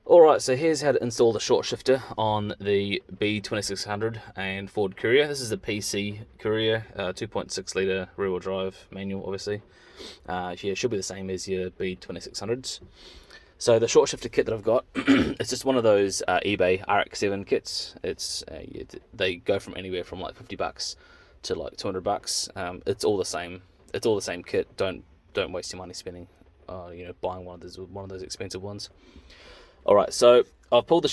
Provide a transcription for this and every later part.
Alright, so here's how to install the short shifter on the B2600 and Ford Courier. This is the PC Courier, 2.6 litre rear-wheel drive manual, obviously. Yeah, it should be the same as your B2600s. So the short shifter kit that I've got, it's just one of those eBay RX-7 kits. They go from anywhere from like $50 to like $200. It's all the same. It's all the same kit. Don't waste your money spending, buying one of those expensive ones. Alright, so I've pulled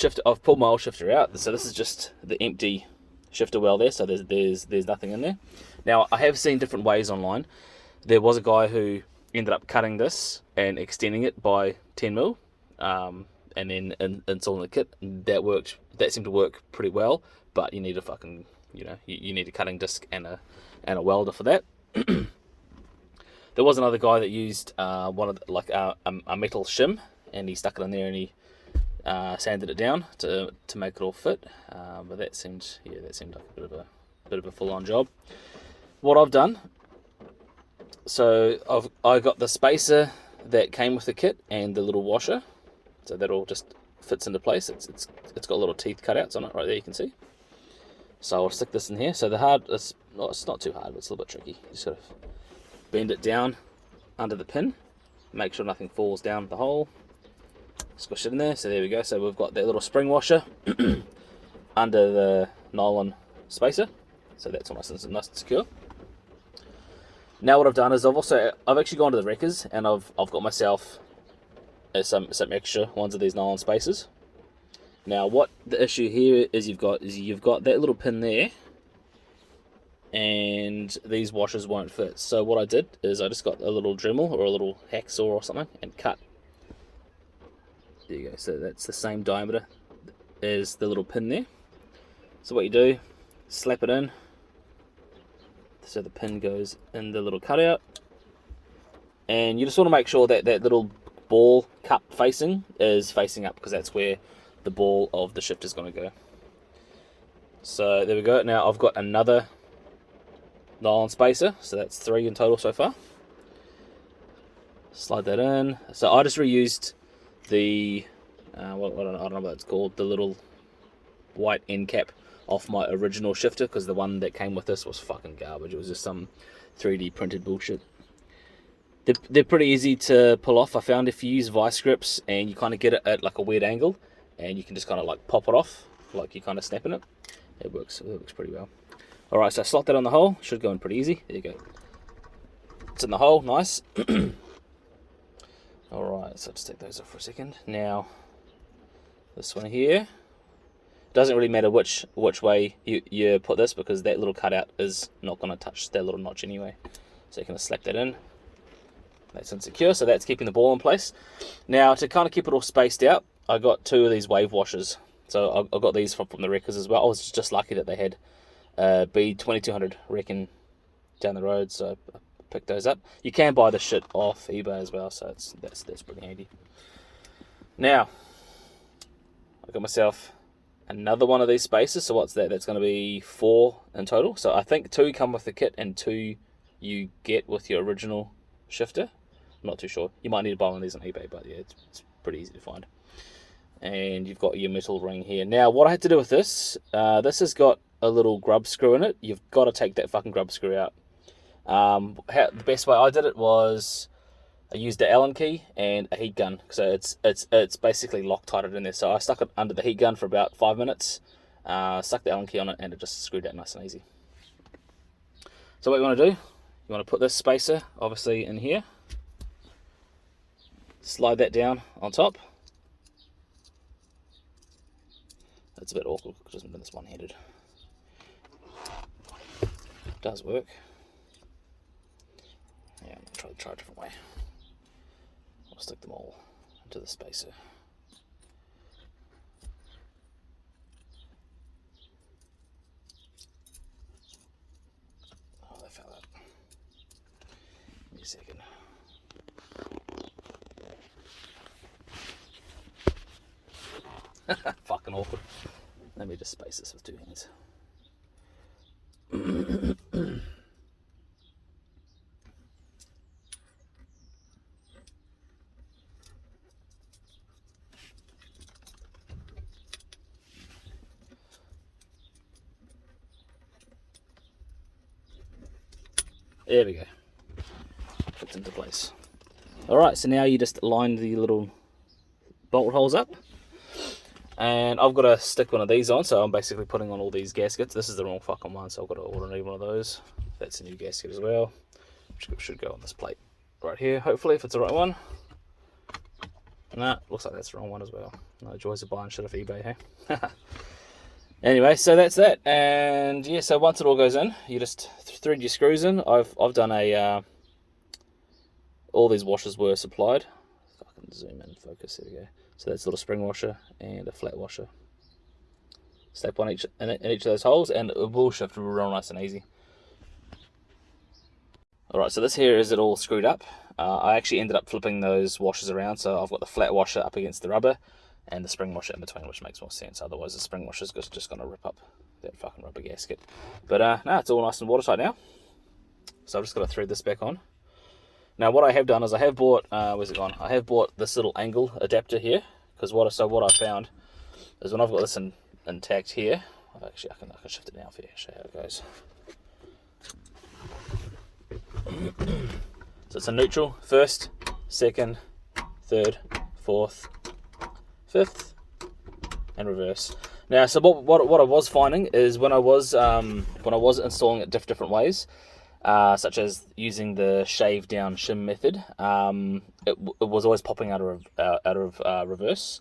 my old shifter out, so this is just the empty shifter well there, so there's nothing in there. Now, I have seen different ways online. There was a guy who ended up cutting this and extending it by 10mm, and then installing the kit. That seemed to work pretty well, but you need a fucking, you need a cutting disc and a welder for that. There was another guy that used a metal shim, and he stuck it in there and he sanded it down to make it all fit, but that seemed like a bit of a full-on job. What I've done, so I got the spacer that came with the kit and the little washer, so that all just fits into place. It's got little teeth cutouts on it right there, you can see. So I'll stick this in here. So it's not too hard, but it's a little bit tricky. You just sort of bend it down under the pin, make sure nothing falls down the hole. Squish it in there, so there we go. So we've got that little spring washer under the nylon spacer, so that's almost nice and secure. Now what I've done is I've actually gone to the wreckers and I've got myself some extra ones of these nylon spacers. Now what the issue here is you've got that little pin there, and these washers won't fit. So what I did is I just got a little Dremel or a little hacksaw or something and cut. There you go, so that's the same diameter as the little pin there. So what you do, slap it in, so the pin goes in the little cutout, and you just want to make sure that that little ball cup facing is facing up, because that's where the ball of the shifter is going to go. So there we go. Now I've got another nylon spacer, so that's 3 in total so far. Slide that in. So I just reused the I don't know what it's called, the little white end cap off my original shifter, because the one that came with this was fucking garbage. It was just some 3D printed bullshit. They're pretty easy to pull off. I found if you use vice grips and you kind of get it at like a weird angle, and you can just kind of like pop it off like you're kind of snapping it. It works pretty well. Alright, so I slot that on the hole. Should go in pretty easy. There you go. It's in the hole, nice. Alright, so just take those off for a second. Now, this one here, doesn't really matter which way you put this, because that little cutout is not going to touch that little notch anyway. So you can just slap that in. That's insecure, so that's keeping the ball in place. Now, to kind of keep it all spaced out, I got 2 of these wave washers. So I got these from the wreckers as well. I was just lucky that they had B2600 wrecking down the road, so I picked those up. You can buy this shit off eBay as well, so that's pretty handy. Now I got myself another one of these spacers. So what's that? That's going to be 4 in total. So I think 2 come with the kit and 2 you get with your original shifter. I'm not too sure. You might need to buy one of these on eBay, but yeah, it's pretty easy to find. And you've got your metal ring here. Now what I had to do with this, this has got a little grub screw in it. You've got to take that fucking grub screw out. The best way I did it was I used the Allen key and a heat gun. So it's basically Loctited in there. So I stuck it under the heat gun for about 5 minutes, stuck the Allen key on it, and it just screwed out nice and easy. So what you want to do, you want to put this spacer obviously in here, slide that down on top. That's a bit awkward because I'm doing this one-handed. It does work. Yeah, I'm going to try a different way. I'll stick them all into the spacer. Oh, they fell out. Give me a second. Fucking awkward. Let me just space this with 2 hands. There we go. Fits into place. Alright, so now you just line the little bolt holes up. And I've got to stick one of these on, so I'm basically putting on all these gaskets. This is the wrong fucking one, so I've got to order a new one of those. That's a new gasket as well. Should go on this plate right here, hopefully, if it's the right one. Nah, looks like that's the wrong one as well. No joys of buying shit off eBay, hey? Anyway, so that's that. And yeah, so once it all goes in, you just thread your screws in. I've done a... all these washers were supplied. If I can zoom in, focus, there we go. So that's a little spring washer and a flat washer. Step on each in each of those holes, and it will shift real nice and easy. Alright, so this here is it all screwed up. I actually ended up flipping those washers around, so I've got the flat washer up against the rubber and the spring washer in between, which makes more sense. Otherwise the spring washer is just going to rip up that fucking rubber gasket. But no, it's all nice and watertight now. So I've just got to thread this back on. Now what I have done is I have bought, where's it gone? I have bought this little angle adapter here, because what I found is when I've got this intact here, actually I can shift it down for you, show you how it goes. So it's a neutral, first, second, third, fourth, fifth, and reverse. Now, so what I was finding is when I was installing it different ways, such as using the shave down shim method, it was always popping out of reverse,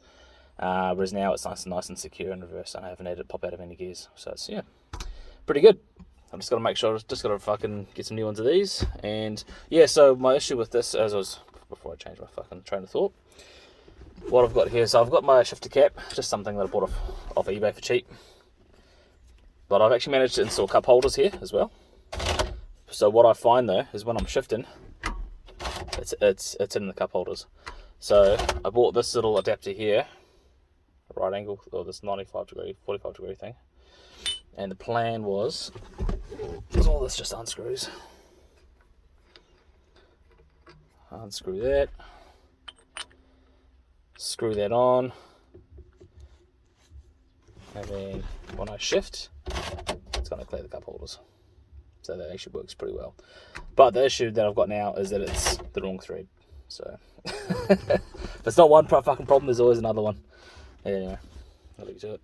whereas now it's nice and secure in reverse, and I haven't had it pop out of any gears. So it's pretty good. I'm just gotta make sure, just gotta fucking get some new ones of these. And yeah, so my issue with this, before I change my fucking train of thought, what I've got here, so I've got my shifter cap, just something that I bought off eBay for cheap. But I've actually managed to install cup holders here as well. So what I find though is when I'm shifting, it's in the cup holders. So I bought this little adapter here, right angle, or this 45 degree thing. And the plan was all this just unscrews. Unscrew that. Screw that on. And then when I shift, it's going to clear the cup holders. So that actually works pretty well. But the issue that I've got now is that it's the wrong thread. So if it's not one fucking problem, there's always another one. Anyway, I'll leave you to it.